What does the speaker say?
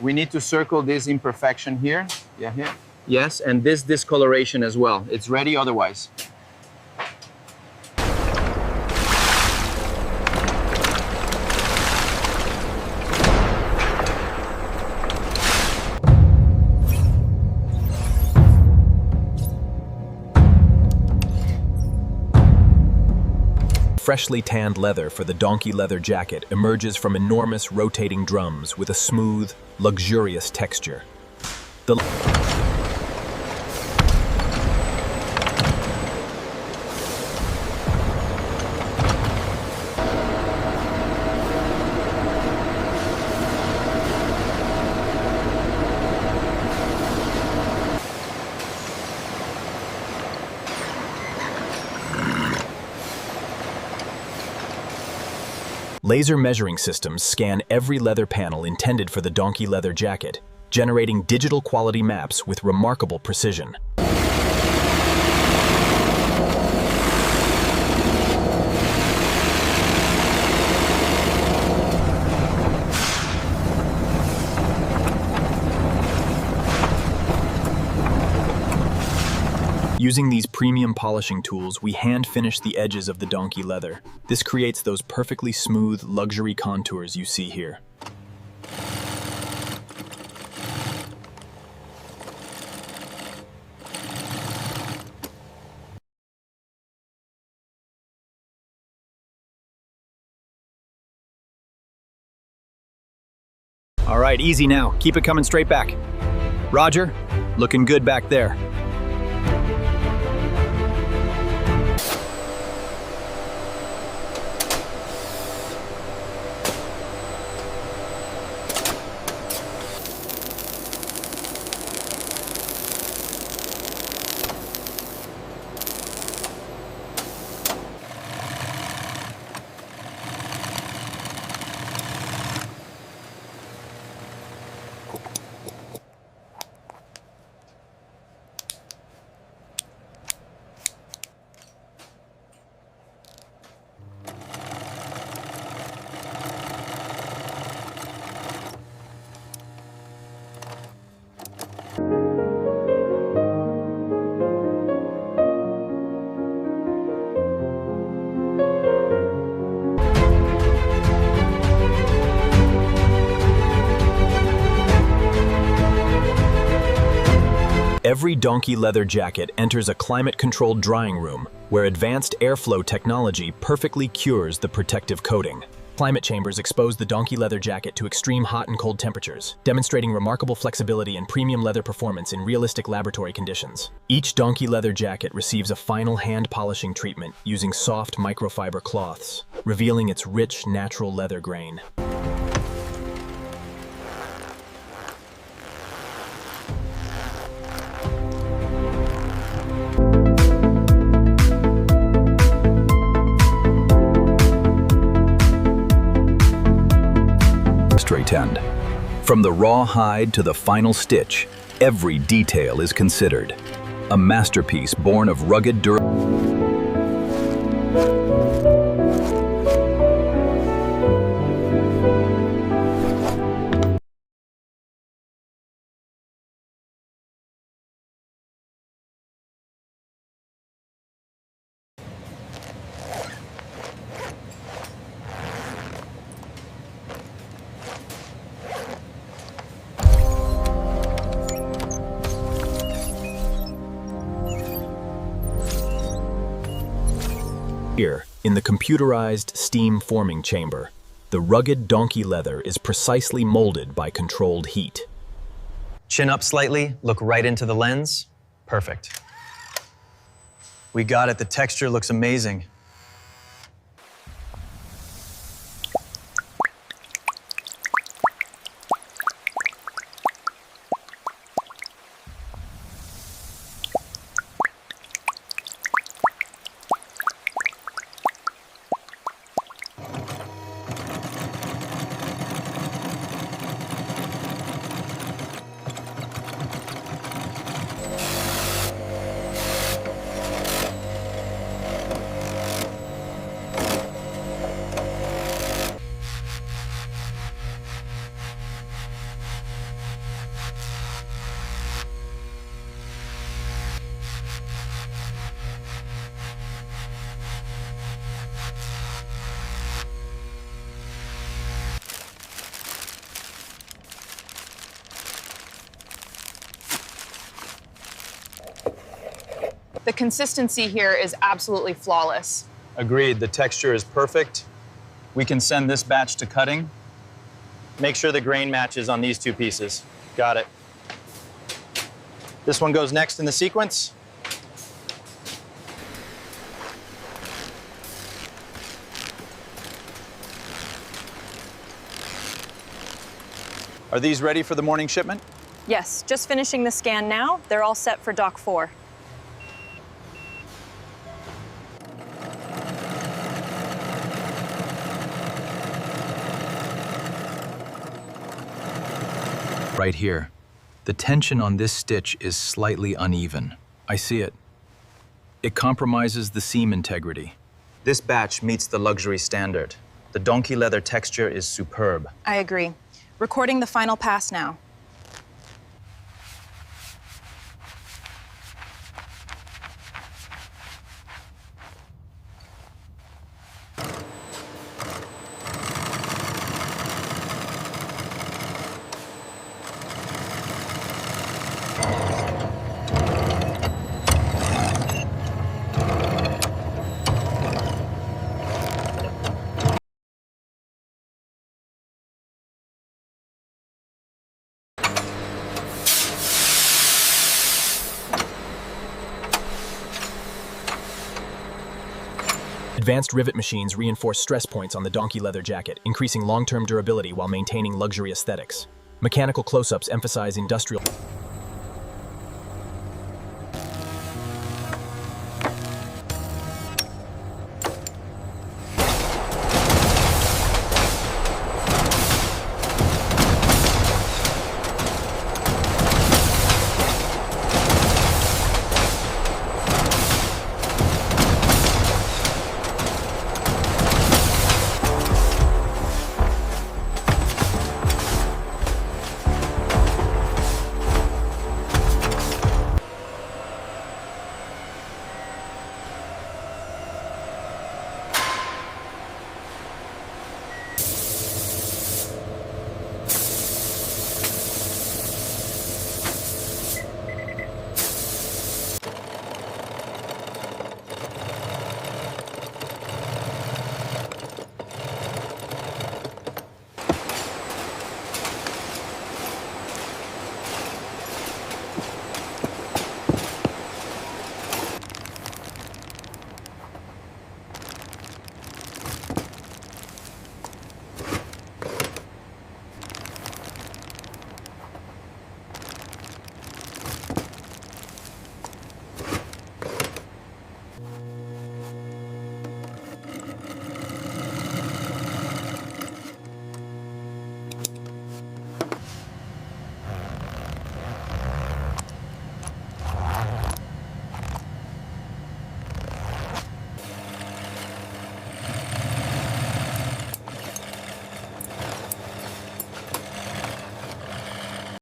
We need to circle this imperfection here. Yeah, here. Yes, and this discoloration as well. It's ready otherwise. Freshly tanned leather for the donkey leather jacket emerges from enormous rotating drums with a smooth, luxurious texture. The laser measuring systems scan every leather panel intended for the donkey leather jacket, generating digital quality maps with remarkable precision. Using these premium polishing tools, we hand-finish the edges of the donkey leather. This creates those perfectly smooth, luxury contours you see here. All right, easy now. Keep it coming straight back. Roger, looking good back there. Every donkey leather jacket enters a climate-controlled drying room where advanced airflow technology perfectly cures the protective coating. Climate chambers expose the donkey leather jacket to extreme hot and cold temperatures, demonstrating remarkable flexibility and premium leather performance in realistic laboratory conditions. Each donkey leather jacket receives a final hand polishing treatment using soft microfiber cloths, revealing its rich, natural leather grain. Tend. From the raw hide to the final stitch, every detail is considered. A masterpiece born of rugged durability. Here, in the computerized steam forming chamber, the rugged donkey leather is precisely molded by controlled heat. Chin up slightly, look right into the lens. Perfect. We got it, the texture looks amazing. The consistency here is absolutely flawless. Agreed, the texture is perfect. We can send this batch to cutting. Make sure the grain matches on these two pieces. Got it. This one goes next in the sequence. Are these ready for the morning shipment? Yes, just finishing the scan now. They're all set for Dock 4. Right here. The tension on this stitch is slightly uneven. I see it. It compromises the seam integrity. This batch meets the luxury standard. The donkey leather texture is superb. I agree. Recording the final pass now. Advanced rivet machines reinforce stress points on the donkey leather jacket, increasing long-term durability while maintaining luxury aesthetics. Mechanical close-ups emphasize industrial...